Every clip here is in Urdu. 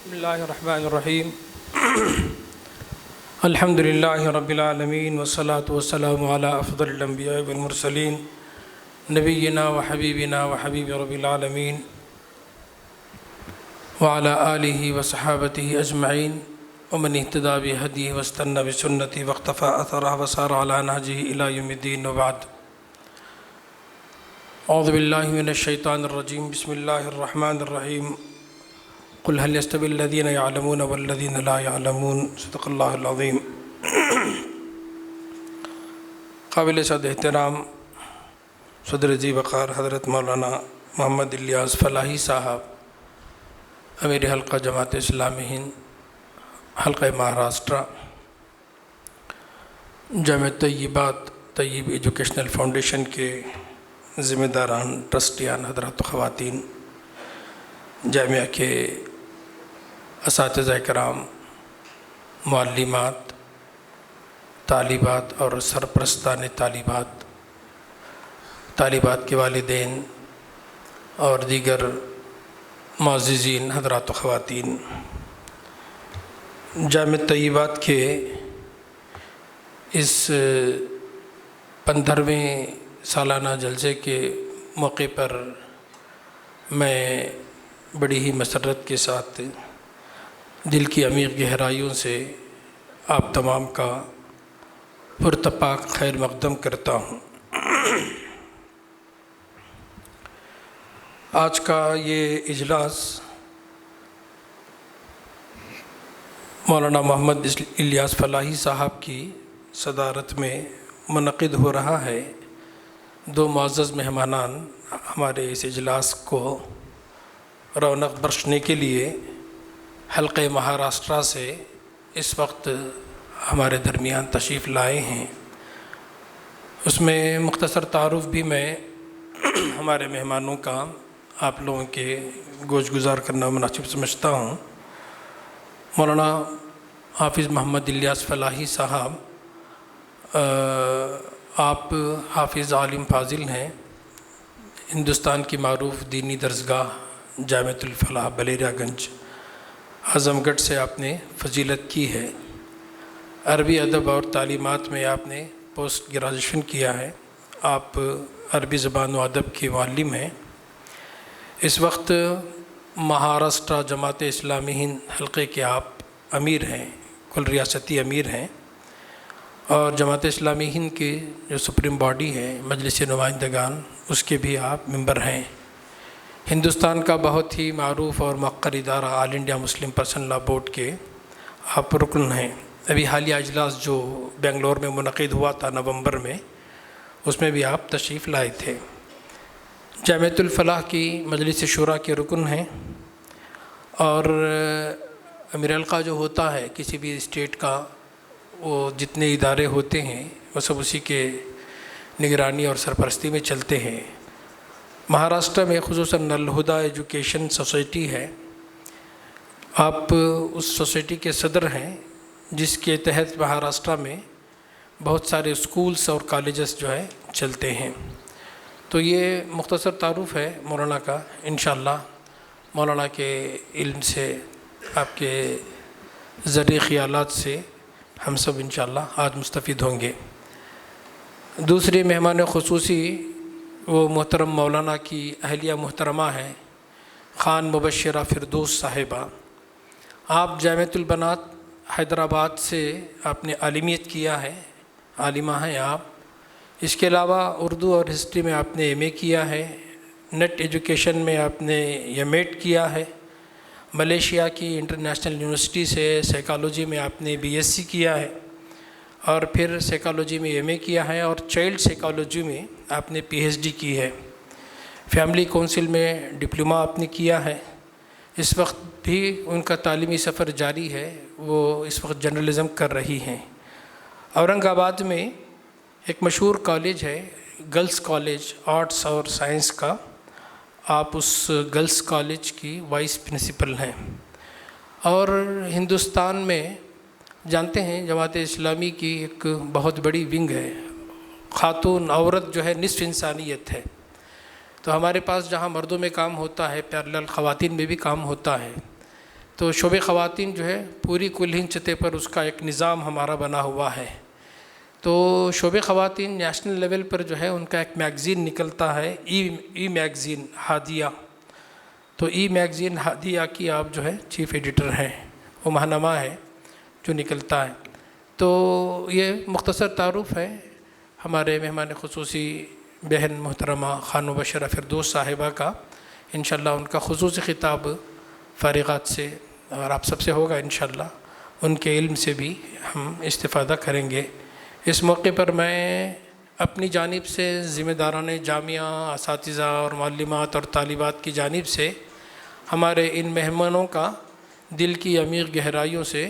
بسم اللہ الرحمن الرحیم الحمد للہ رب العالمین والصلاة والسلام علی افضل الانبیاء والمرسلین نبینا وحبیبنا وحبیب رب العالمین وعلی آلہ وصحابتہ اجمعین ومن اہتدی بہدیہ واستنى بسنتہ واقتفى اثرہ وسار علی نہجہ الی یوم الدین وبعد اعوذ باللہ من الشیطان الرجیم بسم اللہ الرحمن الرحیم قل هل يستوي الذين يعلمون والذين لا يعلمون صدق اللہ العظیم۔ قابل صد احترام صدر ذی وقار حضرت مولانا محمد الیاس فلاحی صاحب امیر حلقہ جماعت اسلامی ہند حلقہ مہاراشٹرا، جامعہ طیبات طیب ایجوکیشنل فاؤنڈیشن کے ذمہ داران، ٹرسٹیان حضرات و خواتین، جامعہ کے اساتذہ کرام، معلمات، طالبات اور سرپرستان طالبات کے والدین اور دیگر معززین حضرات و خواتین، جامعہ طیبات کے اس 15ویں سالانہ جلسے کے موقع پر میں بڑی ہی مسرت کے ساتھ دل کی عمیق گہرائیوں سے آپ تمام کا پرتپاک خیر مقدم کرتا ہوں۔ آج کا یہ اجلاس مولانا محمد الیاس فلاحی صاحب کی صدارت میں منعقد ہو رہا ہے۔ دو معزز مہمانان ہمارے اس اجلاس کو رونق بخشنے کے لیے حلقہ مہاراشٹرا سے اس وقت ہمارے درمیان تشریف لائے ہیں۔ اس میں مختصر تعارف بھی میں ہمارے مہمانوں کا آپ لوگوں کے گوش گزار کرنا مناسب سمجھتا ہوں۔ مولانا حافظ محمد الیاس فلاحی صاحب، آپ حافظ عالم فاضل ہیں۔ ہندوستان کی معروف دینی درسگاہ جامعۃ الفلاح بلیریا گنج اعظم گڑھ سے آپ نے فضیلت کی ہے۔ عربی ادب اور تعلیمات میں آپ نے پوسٹ گریجویشن کیا ہے۔ آپ عربی زبان و ادب کے معلم ہیں۔ اس وقت مہاراشٹرا جماعت اسلامی ہند حلقے کے آپ امیر ہیں، کل ریاستی امیر ہیں، اور جماعت اسلامی ہند کی جو سپریم باڈی ہے مجلس نمائندگان، اس کے بھی آپ ممبر ہیں۔ ہندوستان کا بہت ہی معروف اور موقر ادارہ All India Muslim Personal Law Board کے آپ رکن ہیں۔ ابھی حالیہ اجلاس جو بنگلور میں منعقد ہوا تھا نومبر میں، اس میں بھی آپ تشریف لائے تھے۔ جامعۃ الفلاح کی مجلس شورا کے رکن ہیں، اور امیر حلقہ جو ہوتا ہے کسی بھی اسٹیٹ کا، وہ جتنے ادارے ہوتے ہیں وہ سب اسی کے نگرانی اور سرپرستی میں چلتے ہیں۔ مہاراشٹر میں خصوصاً الہدی ایجوکیشن سوسائٹی ہے، آپ اس سوسائٹی کے صدر ہیں، جس کے تحت مہاراشٹر میں بہت سارے اسکولس اور کالجز جو ہے چلتے ہیں۔ تو یہ مختصر تعارف ہے مولانا کا۔ انشاءاللہ مولانا کے علم سے، آپ کے زرعی خیالات سے ہم سب انشاءاللہ آج مستفید ہوں گے۔ دوسری مہمان خصوصی وہ محترم مولانا کی اہلیہ محترمہ ہیں، خان مبشرہ فردوس صاحبہ۔ آپ جامعۃ البنات حیدرآباد سے آپ نے عالمیت کیا ہے، عالمہ ہیں آپ۔ اس کے علاوہ اردو اور ہسٹری میں آپ نے ایم اے کیا ہے، نیٹ ایجوکیشن میں آپ نے ایم ایڈ کیا ہے، ملیشیا کی انٹرنیشنل یونیورسٹی سے سائیکالوجی میں آپ نے بی ایس سی کیا ہے، اور پھر سائیکالوجی میں ایم اے کیا ہے، اور چائلڈ سائیکالوجی میں آپ نے پی ایچ ڈی کی ہے۔ فیملی کونسل میں ڈپلومہ آپ نے کیا ہے۔ اس وقت بھی ان کا تعلیمی سفر جاری ہے، وہ اس وقت جرنلزم کر رہی ہیں۔ اورنگ آباد میں ایک مشہور کالج ہے، گرلز کالج آرٹس اور سائنس کا، آپ اس گرلز کالج کی وائس پرنسپل ہیں۔ اور ہندوستان میں جانتے ہیں جماعت اسلامی کی ایک بہت بڑی ونگ ہے، خاتون عورت جو ہے نصف انسانیت ہے۔ تو ہمارے پاس جہاں مردوں میں کام ہوتا ہے، پیرالل خواتین میں بھی کام ہوتا ہے۔ تو شعبہ خواتین جو ہے پوری کل ہند سطح پر اس کا ایک نظام ہمارا بنا ہوا ہے۔ تو شعبہ خواتین نیشنل لیول پر جو ہے ان کا ایک میگزین نکلتا ہے، ای میگزین ہادیہ۔ تو ای میگزین ہادیہ کی آپ جو ہے چیف ایڈیٹر ہیں، وہ ماہنامہ ہے جو نکلتا ہے۔ تو یہ مختصر تعارف ہے ہمارے مہمان خصوصی بہن محترمہ خانم مبشرہ فردوس صاحبہ کا۔ انشاءاللہ ان کا خصوصی خطاب فارغات سے اور آپ سب سے ہوگا انشاءاللہ، ان کے علم سے بھی ہم استفادہ کریں گے۔ اس موقع پر میں اپنی جانب سے ذمہ داران جامعہ، اساتذہ اور معلمات اور طالبات کی جانب سے ہمارے ان مہمانوں کا دل کی عمیق گہرائیوں سے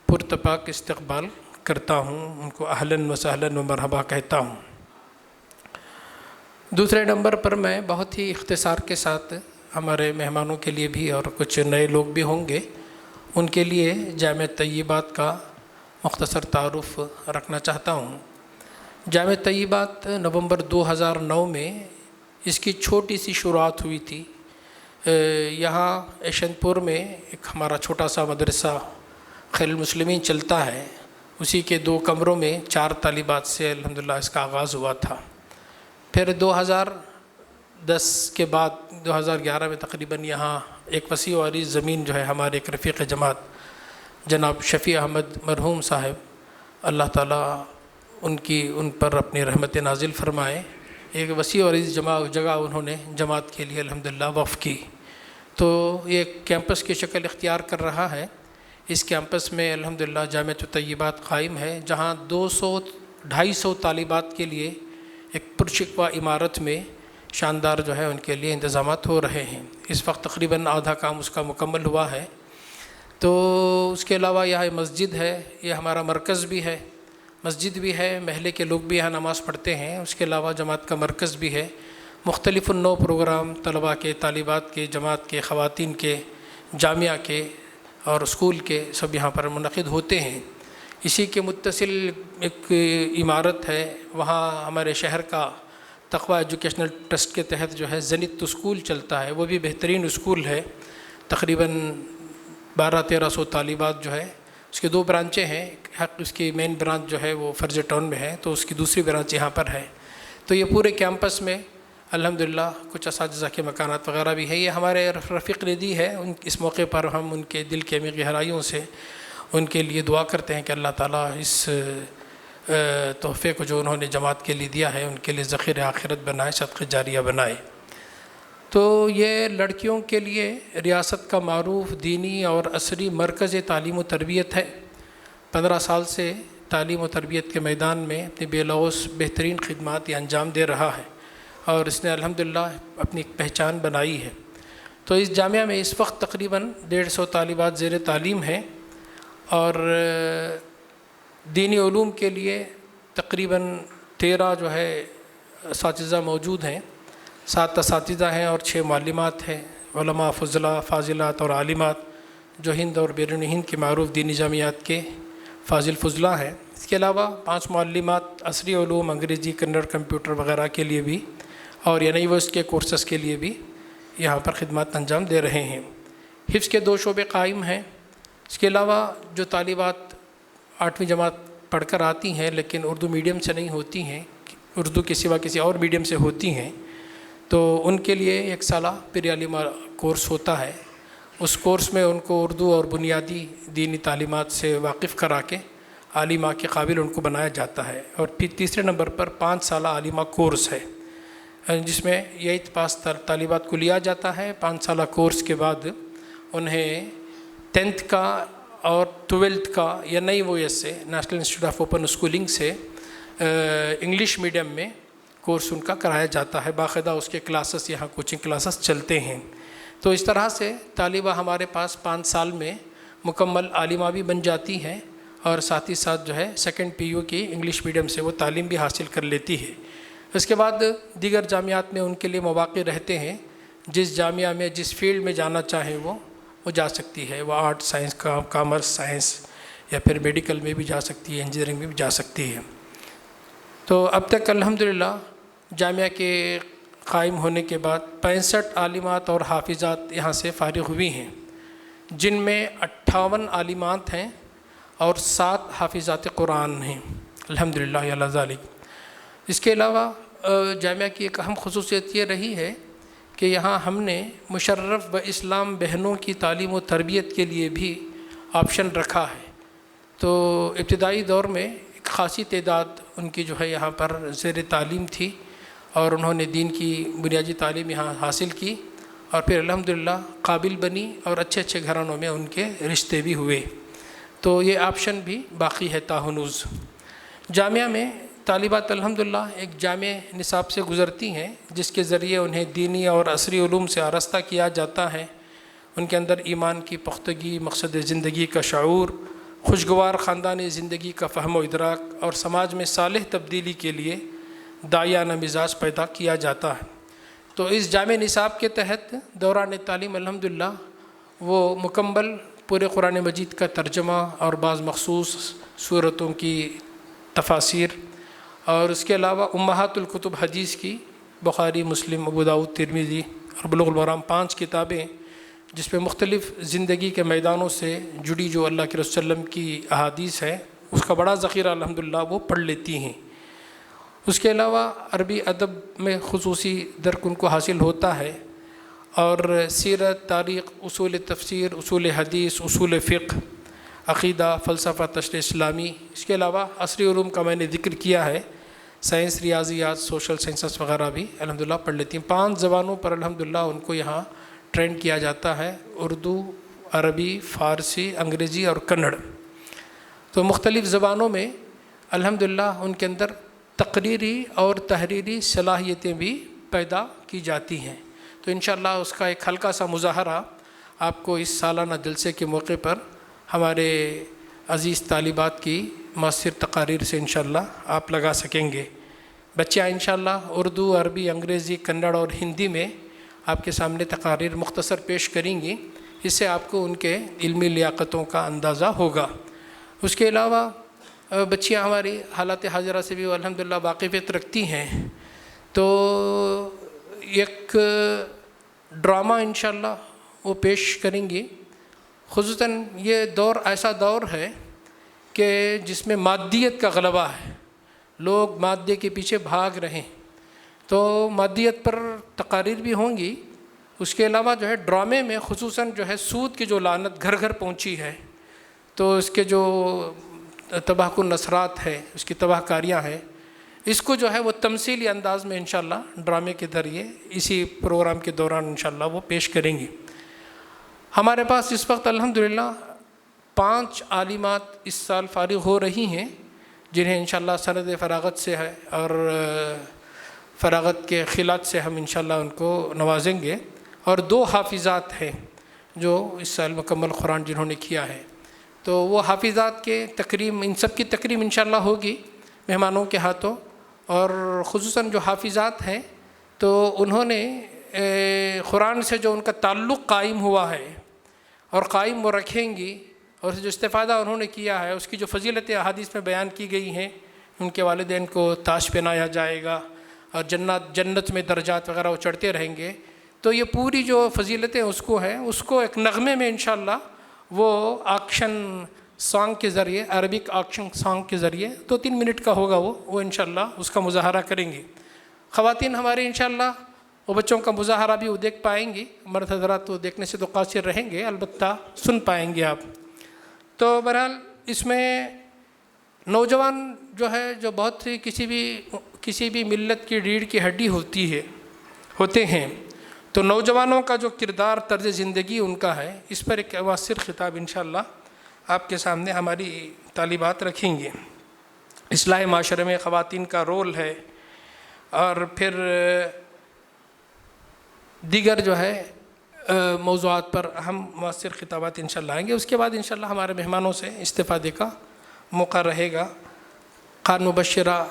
پرتپاک استقبال کرتا ہوں، ان کو اہلاً و سہلاً و مرحبا کہتا ہوں۔ دوسرے نمبر پر میں بہت ہی اختصار کے ساتھ ہمارے مہمانوں کے لیے بھی اور کچھ نئے لوگ بھی ہوں گے، ان کے لیے جامعہ طیبات کا مختصر تعارف رکھنا چاہتا ہوں۔ جامعہ طیبات نومبر 2009 میں اس کی چھوٹی سی شروعات ہوئی تھی۔ یہاں یشونت پور میں ایک ہمارا چھوٹا سا مدرسہ خیر المسلمین چلتا ہے، اسی کے 2 کمروں میں 4 طالبات سے الحمدللہ اس کا آغاز ہوا تھا۔ پھر 2010 کے بعد 2011 میں تقریباً یہاں ایک وسیع و عریض زمین جو ہے ہمارے ایک رفیق جماعت جناب شفیع احمد مرحوم صاحب، اللہ تعالیٰ ان پر اپنی رحمت نازل فرمائے، ایک وسیع و عریض جگہ انہوں نے جماعت کے لیے الحمدللہ وقف کی۔ تو یہ کیمپس کی شکل اختیار کر رہا ہے۔ اس کیمپس میں الحمدللہ جامعہ طیبات قائم ہے، جہاں 200-250 طالبات کے لیے ایک پرشکوہ عمارت میں شاندار جو ہے ان کے لیے انتظامات ہو رہے ہیں۔ اس وقت تقریباً آدھا کام اس کا مکمل ہوا ہے۔ تو اس کے علاوہ یہاں مسجد ہے، یہ ہمارا مرکز بھی ہے، مسجد بھی ہے، محلے کے لوگ بھی یہاں نماز پڑھتے ہیں۔ اس کے علاوہ جماعت کا مرکز بھی ہے، مختلف النوع پروگرام طلباء کے، طالبات کے، جماعت کے، خواتین کے، جامعہ کے اور اسکول کے سب یہاں پر منعقد ہوتے ہیں۔ اسی کے متصل ایک عمارت ہے، وہاں ہمارے شہر کا تقویٰ ایجوکیشنل ٹرسٹ کے تحت جو ہے زنت اسکول چلتا ہے، وہ بھی بہترین اسکول ہے۔ تقریباً 1200-1300 طالبات جو ہے، اس کے 2 برانچیں ہیں، اس کی مین برانچ جو ہے وہ فرز ٹاؤن میں ہے، تو اس کی دوسری برانچ یہاں پر ہے۔ تو یہ پورے کیمپس میں الحمدللہ کچھ اساتذہ کے مکانات وغیرہ بھی ہے۔ یہ ہمارے رفیق نے دی ہے، اس موقع پر ہم ان کے دل کے عمیق گہرائیوں سے ان کے لیے دعا کرتے ہیں کہ اللہ تعالیٰ اس تحفے کو جو انہوں نے جماعت کے لیے دیا ہے ان کے لیے ذخیر آخرت بنائے، صدقہ جاریہ بنائے۔ تو یہ لڑکیوں کے لیے ریاست کا معروف دینی اور عصری مرکز تعلیم و تربیت ہے۔ 15 سال سے تعلیم و تربیت کے میدان میں اپنی بے لوث بہترین خدمات یہ انجام دے رہا ہے اور اس نے الحمدللہ اپنی ایک پہچان بنائی ہے۔ تو اس جامعہ میں اس وقت تقریباً 150 طالبات زیر تعلیم ہیں اور دینی علوم کے لیے تقریباً 13 جو ہے اساتذہ موجود ہیں، 7 اساتذہ ہیں اور 6 معلمات ہیں، علماء فضلاء، فاضلات اور عالمات جو ہند اور بیرون ہند کے معروف دینی جامعات کے فاضل فضلاء ہیں۔ اس کے علاوہ 5 معلمات عصری علوم، انگریزی، کنڑ، کمپیوٹر وغیرہ کے لیے بھی اور یونیورسٹی کے کورسز کے لیے بھی یہاں پر خدمات انجام دے رہے ہیں۔ حفظ کے 2 شعبے قائم ہیں۔ اس کے علاوہ جو طالبات 8ویں جماعت پڑھ کر آتی ہیں لیکن اردو میڈیم سے نہیں ہوتی ہیں، اردو کے سوا کسی اور میڈیم سے ہوتی ہیں، تو ان کے لیے 1 سالہ پری عالمہ کورس ہوتا ہے۔ اس کورس میں ان کو اردو اور بنیادی دینی تعلیمات سے واقف کرا کے عالمہ کے قابل ان کو بنایا جاتا ہے۔ اور پھر تیسرے نمبر پر 5 سالہ عالمہ کورس ہے، جس میں 8th پاس طالبات کو لیا جاتا ہے۔ 5 سالہ کورس کے بعد انہیں 10th کا اور 12th کا NIOS سے، national institute of open schooling سے انگلش میڈیم میں کورس ان کا کرایا جاتا ہے، باقاعدہ اس کے کلاسز یہاں کوچنگ کلاسز چلتے ہیں۔ تو اس طرح سے طالبہ ہمارے پاس 5 سال میں مکمل عالمہ بھی بن جاتی ہے اور ساتھ ہی ساتھ جو ہے 2nd PU کی انگلش میڈیم سے وہ تعلیم بھی حاصل کر لیتی ہے۔ اس کے بعد دیگر جامعات میں ان کے لیے مواقع رہتے ہیں، جس جامعہ میں جس فیلڈ میں جانا چاہیں وہ جا سکتی ہے، وہ آرٹ، سائنس، کامرس، سائنس یا پھر میڈیکل میں بھی جا سکتی ہے، انجینئرنگ میں بھی جا سکتی ہے۔ تو اب تک الحمدللہ جامعہ کے قائم ہونے کے بعد 65 عالمات اور حافظات یہاں سے فارغ ہوئی ہیں، جن میں 58 عالمات ہیں اور 7 حافظات قرآن ہیں الحمدللہ علی ذالک۔ اس کے علاوہ جامعہ کی ایک اہم خصوصیت یہ رہی ہے کہ یہاں ہم نے مشرف و اسلام بہنوں کی تعلیم و تربیت کے لیے بھی آپشن رکھا ہے۔ تو ابتدائی دور میں ایک خاصی تعداد ان کی جو ہے یہاں پر زیر تعلیم تھی اور انہوں نے دین کی بنیادی تعلیم یہاں حاصل کی اور پھر الحمدللہ قابل بنی اور اچھے اچھے گھرانوں میں ان کے رشتے بھی ہوئے۔ تو یہ آپشن بھی باقی ہے تاہنوز۔ جامعہ میں طالبات الحمدللہ ایک جامع نصاب سے گزرتی ہیں جس کے ذریعے انہیں دینی اور عصری علوم سے آراستہ کیا جاتا ہے۔ ان کے اندر ایمان کی پختگی، مقصد زندگی کا شعور، خوشگوار خاندانی زندگی کا فہم و ادراک اور سماج میں صالح تبدیلی کے لیے داعیانہ مزاج پیدا کیا جاتا ہے۔ تو اس جامع نصاب کے تحت دوران تعلیم الحمدللہ وہ مکمل پورے قرآن مجید کا ترجمہ اور بعض مخصوص صورتوں کی تفاسیر اور اس کے علاوہ امہات الکتب حدیث کی بخاری، مسلم، ابو داؤد، ترمذی اور بلوغ المرام 5 کتابیں جس میں مختلف زندگی کے میدانوں سے جڑی جو اللہ کے رسول صلی اللہ علیہ وسلم کی احادیث ہے اس کا بڑا ذخیرہ الحمدللہ وہ پڑھ لیتی ہیں۔ اس کے علاوہ عربی ادب میں خصوصی درک ان کو حاصل ہوتا ہے اور سیرت، تاریخ، اصول تفسیر، اصول حدیث، اصول فقہ، عقیدہ، فلسفہ، تشریح اسلامی، اس کے علاوہ عصری علوم کا میں نے ذکر کیا ہے، سائنس، ریاضیات، سوشل سائنسز وغیرہ بھی الحمدللہ پڑھ لیتی ہیں۔ 5 زبانوں پر الحمدللہ ان کو یہاں ٹرین کیا جاتا ہے، اردو، عربی، فارسی، انگریزی اور کنڑ۔ تو مختلف زبانوں میں الحمدللہ ان کے اندر تقریری اور تحریری صلاحیتیں بھی پیدا کی جاتی ہیں۔ تو انشاءاللہ اس کا ایک ہلکا سا مظاہرہ آپ کو اس سالانہ جلسے کے موقع پر ہمارے عزیز طالبات کی مؤثر تقاریر سے انشاءاللہ آپ لگا سکیں گے۔ بچیاں انشاءاللہ اردو، عربی، انگریزی، کنڑ اور ہندی میں آپ کے سامنے تقاریر مختصر پیش کریں گی، اس سے آپ کو ان کے علمی لیاقتوں کا اندازہ ہوگا۔ اس کے علاوہ بچیاں ہماری حالات حاضرہ سے بھی الحمدللہ واقفیت رکھتی ہیں، تو ایک ڈرامہ انشاءاللہ وہ پیش کریں گی۔ خصوصاً یہ دور ایسا دور ہے کہ جس میں مادیت کا غلبہ ہے، لوگ مادے کے پیچھے بھاگ رہے ہیں، تو مادیت پر تقاریر بھی ہوں گی۔ اس کے علاوہ جو ہے ڈرامے میں خصوصاً جو ہے سود کی جو لعنت گھر گھر پہنچی ہے، تو اس کے جو تباہ کن اثرات ہے، اس کی تباہ کاریاں ہیں، اس کو جو ہے وہ تمثیلی انداز میں انشاءاللہ ڈرامے کے ذریعے اسی پروگرام کے دوران انشاءاللہ وہ پیش کریں گی۔ ہمارے پاس اس وقت الحمدللہ 5 عالمات اس سال فارغ ہو رہی ہیں جنہیں انشاءاللہ سند فراغت سے ہے اور فراغت کے خلات سے ہم انشاءاللہ ان کو نوازیں گے، اور 2 حافظات ہیں جو اس سال مکمل قرآن جنہوں نے کیا ہے۔ تو وہ حافظات کے تکریم، ان سب کی تکریم انشاءاللہ ہوگی مہمانوں کے ہاتھوں، اور خصوصاً جو حافظات ہیں تو انہوں نے قرآن سے جو ان کا تعلق قائم ہوا ہے اور قائم وہ رکھیں گی، اور جو استفادہ انہوں نے کیا ہے اس کی جو فضیلتیں احادیث میں بیان کی گئی ہیں، ان کے والدین کو تاج پہنایا جائے گا اور جنت میں درجات وغیرہ وہ چڑھتے رہیں گے، تو یہ پوری جو فضیلتیں اس کو ہیں اس کو ایک نغمے میں انشاءاللہ وہ آکشن سانگ کے ذریعے، عربک آکشن سانگ کے ذریعے 2-3 منٹ کا ہوگا وہ انشاءاللہ اس کا مظاہرہ کریں گے۔ خواتین ہمارے انشاءاللہ وہ بچوں کا مظاہرہ بھی وہ دیکھ پائیں گی، مرد حضرات تو دیکھنے سے تو قاصر رہیں گے، البتہ سن پائیں گے آپ۔ تو بہرحال اس میں نوجوان جو ہے جو بہت ہی کسی بھی ملت کی ریڑھ کی ہڈی ہوتے ہیں، تو نوجوانوں کا جو کردار، طرز زندگی ان کا ہے، اس پر ایک مؤثر خطاب انشاءاللہ آپ کے سامنے ہماری طالبات رکھیں گے۔ اصلاح معاشرے میں خواتین کا رول ہے، اور پھر دیگر جو ہے موضوعات پر ہم مؤثر خطابات انشاءاللہ آئیں گے۔ اس کے بعد انشاءاللہ ہمارے مہمانوں سے استفادے کا موقع رہے گا۔ خان مبشرہ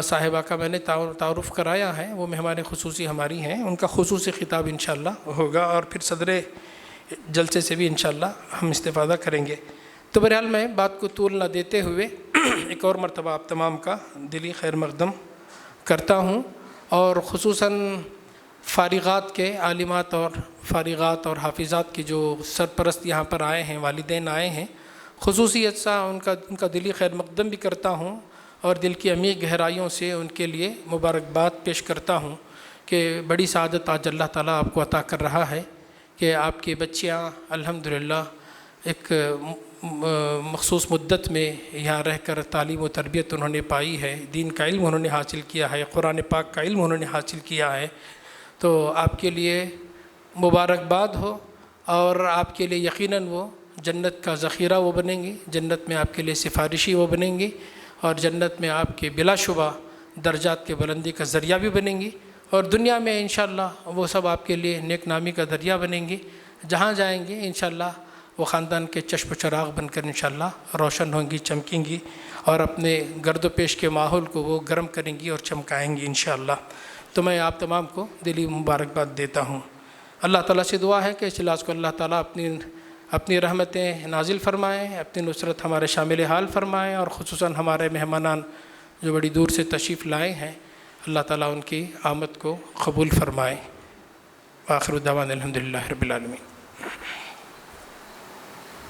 صاحبہ کا میں نے تعارف کرایا ہے، وہ مہمان خصوصی ہماری ہیں، ان کا خصوصی خطاب انشاءاللہ ہوگا، اور پھر صدر جلسے سے بھی انشاءاللہ ہم استفادہ کریں گے۔ تو بہرحال میں بات کو طول نہ دیتے ہوئے ایک اور مرتبہ آپ تمام کا دلی خیر مقدم کرتا ہوں، اور خصوصاً فارغات کے عالمات اور فارغات اور حافظات کی جو سرپرست یہاں پر آئے ہیں، والدین آئے ہیں، خصوصیت سے ان کا دلی خیر مقدم بھی کرتا ہوں اور دل کی عمیق گہرائیوں سے ان کے لیے مبارکباد پیش کرتا ہوں کہ بڑی سعادت آج اللہ تعالیٰ آپ کو عطا کر رہا ہے کہ آپ کی بچیاں الحمدللہ ایک مخصوص مدت میں یہاں رہ کر تعلیم و تربیت انہوں نے پائی ہے، دین کا علم انہوں نے حاصل کیا ہے، قرآن پاک کا علم انہوں نے حاصل کیا ہے، تو آپ کے لیے مبارکباد ہو اور آپ کے لیے یقیناً وہ جنت کا ذخیرہ وہ بنیں گی، جنت میں آپ کے لیے سفارشی وہ بنیں گی اور جنت میں آپ کے بلا شبہ درجات کے بلندی کا ذریعہ بھی بنیں گی، اور دنیا میں انشاءاللہ وہ سب آپ کے لیے نیک نامی کا ذریعہ بنیں گی، جہاں جائیں گے انشاءاللہ وہ خاندان کے چشم و چراغ بن کر انشاءاللہ روشن ہوں گی، چمکیں گی اور اپنے گرد و پیش کے ماحول کو وہ گرم کریں گی اور چمکائیں گی انشاءاللہ۔ تو میں آپ تمام کو دلی مبارکباد دیتا ہوں۔ اللہ تعالیٰ سے دعا ہے کہ اس اجلاس کو اللہ تعالیٰ اپنی رحمتیں نازل فرمائیں، اپنی نصرت ہمارے شامل حال فرمائیں، اور خصوصاً ہمارے مہمانان جو بڑی دور سے تشریف لائے ہیں اللہ تعالیٰ ان کی آمد کو قبول فرمائیں۔ آخر دعوانا الحمدللہ رب العالمین۔